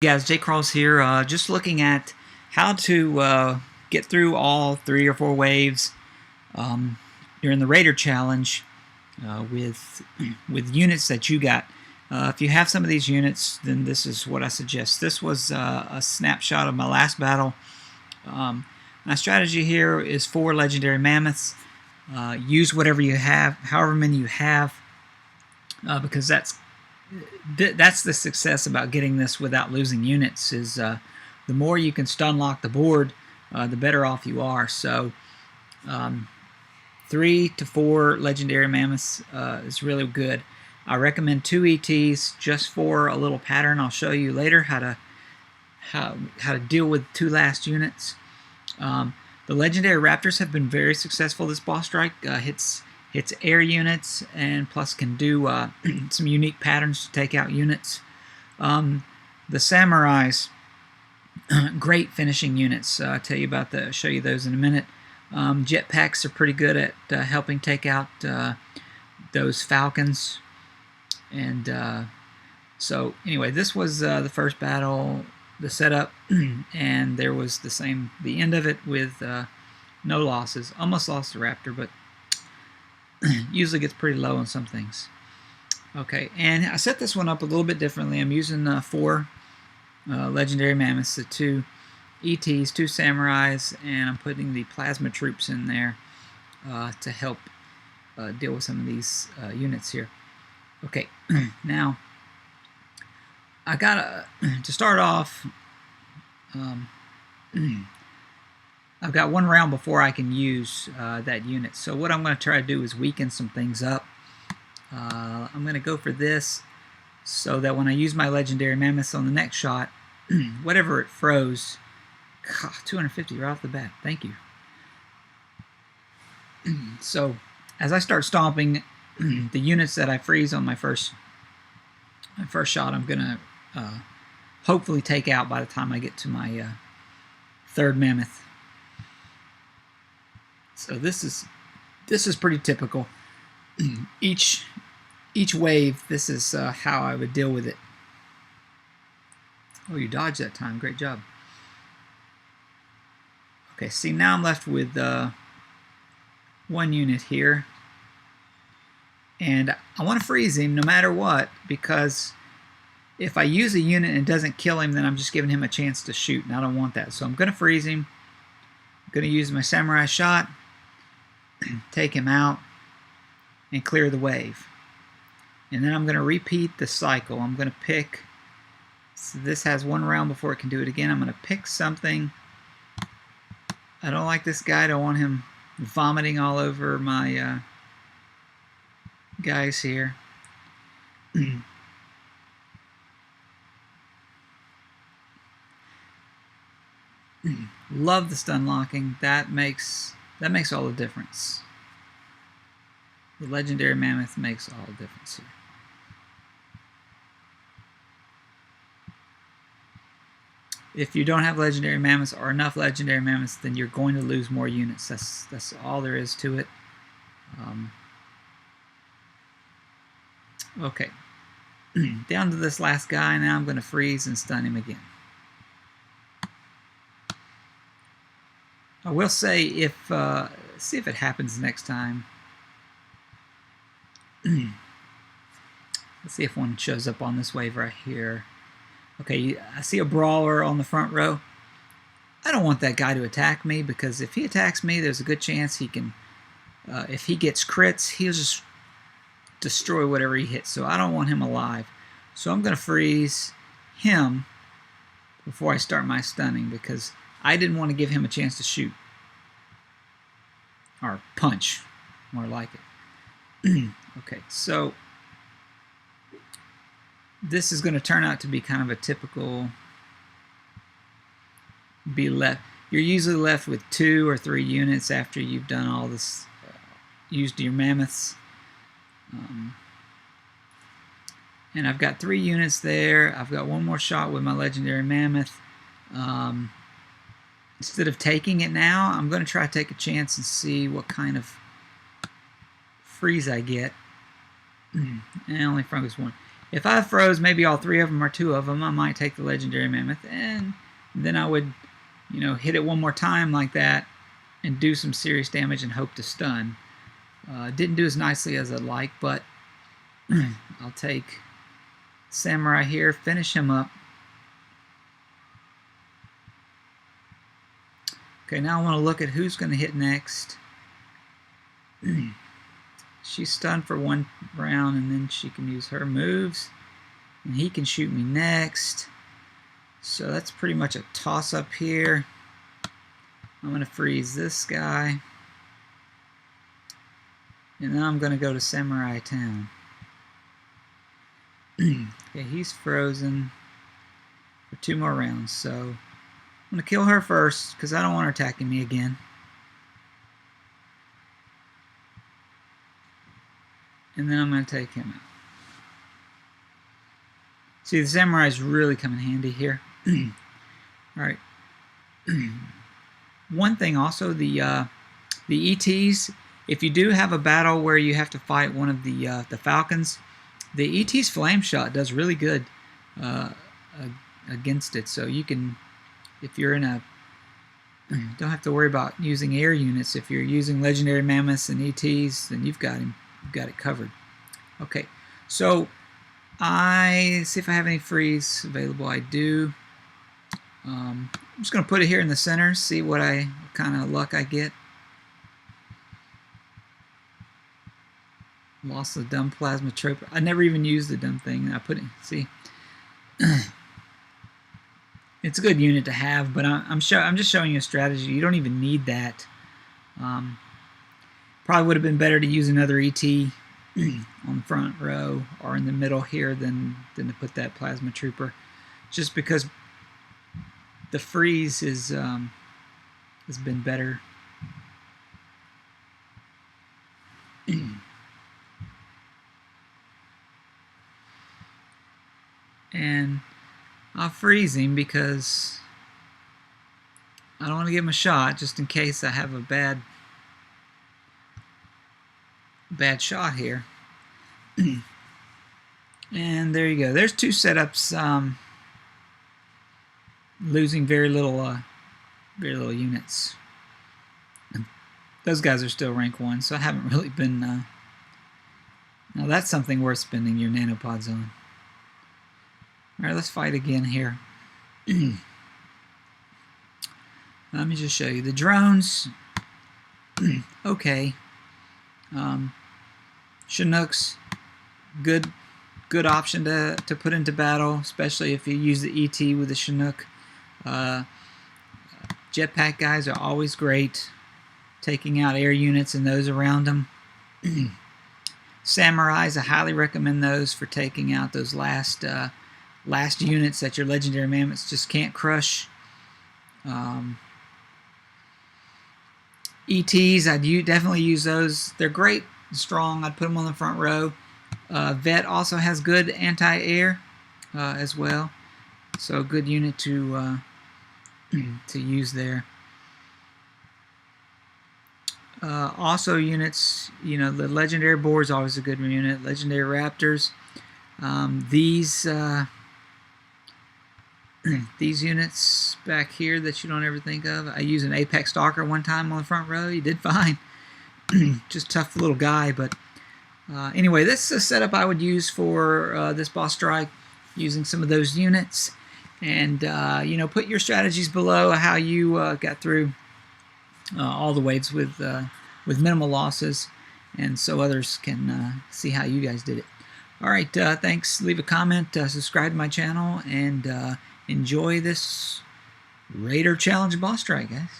Guys, JayKrawls here, just looking at how to get through all 3 or 4 waves during the Raider Challenge with units that you got. If you have some of these units, then this is what I suggest. This was a snapshot of my last battle. My strategy here is 4 legendary mammoths. Use whatever you have, however many you have, because that's the success about getting this without losing units. Is the more you can stun lock the board, the better off you are. So 3 to 4 legendary mammoths is really good. I recommend 2 ETs just for a little pattern. I'll show you later how to deal with 2 last units. The legendary raptors have been very successful this boss strike. Hits air units, and plus can do some unique patterns to take out units. The samurais, great finishing units. I'll tell you about show you those in a minute. Jetpacks are pretty good at helping take out those falcons. And so anyway, this was the first battle, the setup, and there was the end of it with no losses. Almost lost the raptor, but usually gets pretty low on some things. Okay, and I set this one up a little bit differently. I'm using 4 legendary mammoths, the 2 ETs, 2 samurais, and I'm putting the plasma troops in there to help deal with some of these units here. Okay, now I gotta to start off. I've got 1 round before I can use that unit. So what I'm going to try to do is weaken some things up. I'm going to go for this so that when I use my legendary mammoths on the next shot, whatever it froze, God, 250 right off the bat. Thank you. So as I start stomping, the units that I freeze on my first shot, I'm going to hopefully take out by the time I get to my 3rd mammoth. So this is pretty typical. Each wave, this is how I would deal with it. Oh, you dodged that time. Great job. Okay, see, now I'm left with 1 unit here. And I want to freeze him no matter what, because if I use a unit and it doesn't kill him, then I'm just giving him a chance to shoot, and I don't want that. So I'm going to freeze him. I'm going to use my samurai shot, take him out, and clear the wave. And then I'm going to repeat the cycle. I'm going to pick, so this has 1 round before it can do it again. I'm going to pick something. I don't like this guy. I don't want him vomiting all over my guys here. Love the stun locking. That makes all the difference. The legendary mammoth makes all the difference here. If you don't have legendary mammoths or enough legendary mammoths, then you're going to lose more units. That's all there is to it. Okay, down to this last guy. Now I'm going to freeze and stun him again. I will say, see if it happens next time. Let's see if one shows up on this wave right here. Okay, I see a brawler on the front row. I don't want that guy to attack me, because if he attacks me, there's a good chance he can, if he gets crits, he'll just destroy whatever he hits. So I don't want him alive. So I'm going to freeze him before I start my stunning, because I didn't want to give him a chance to shoot. Or punch, more like it. Okay, so this is going to turn out to be kind of a typical you're usually left with 2 or 3 units after you've done all this, used your mammoths. And I've got 3 units there. I've got 1 more shot with my legendary mammoth. Instead of taking it now, I'm going to try to take a chance and see what kind of freeze I get. And I only froze 1. If I froze maybe all 3 of them or 2 of them, I might take the legendary mammoth, and then I would, you know, hit it one more time like that and do some serious damage and hope to stun. Didn't do as nicely as I'd like, but I'll take Samurai here, finish him up. Okay, now I want to look at who's going to hit next. She's stunned for 1 round, and then she can use her moves, and he can shoot me next. So that's pretty much a toss-up here. I'm going to freeze this guy, and then I'm going to go to Samurai Town. Okay, he's frozen for 2 more rounds, so I'm going to kill her first because I don't want her attacking me again. And then I'm going to take him out. See, the Samurai's really come in handy here. Alright. One thing also, the ETs, if you do have a battle where you have to fight one of the Falcons, the ET's Flame Shot does really good against it. So you can, if you're in a, don't have to worry about using air units. If you're using Legendary Mammoths and ETs, then you've got him. You've got it covered. Okay, so I see if I have any freeze available. I do. I'm just going to put it here in the center, see what kind of luck I get. Lost the dumb plasma trope. I never even used the dumb thing. I put it. See, it's a good unit to have, but I'm just showing you a strategy. You don't even need that. Probably would have been better to use another ET on the front row or in the middle here than to put that plasma trooper, just because the freeze is has been better. And I'll freeze him because I don't want to give him a shot, just in case I have a bad shot here. And there you go. There's 2 setups. Losing very little units. And those guys are still rank 1, so I haven't really been. Now that's something worth spending your nanopods on. All right, let's fight again here. Let me just show you the drones. Okay. Chinooks, good option to put into battle, especially if you use the ET with the Chinook. Jetpack guys are always great, taking out air units and those around them. Samurais, I highly recommend those for taking out those last units that your legendary mammoths just can't crush. ETs, I'd definitely use those. They're great, strong. I'd put them on the front row. Vet also has good anti-air as well, so a good unit to use there. Also units, you know, the legendary boar is always a good unit. Legendary raptors. These units back here that you don't ever think of. I used an Apex Stalker one time on the front row. He did fine. Just tough little guy, but anyway, this is a setup I would use for this boss strike, using some of those units. And you know, put your strategies below how you got through all the waves with minimal losses, and so others can see how you guys did it. All right, thanks. Leave a comment, subscribe to my channel, and enjoy this Raider Challenge boss strike, guys.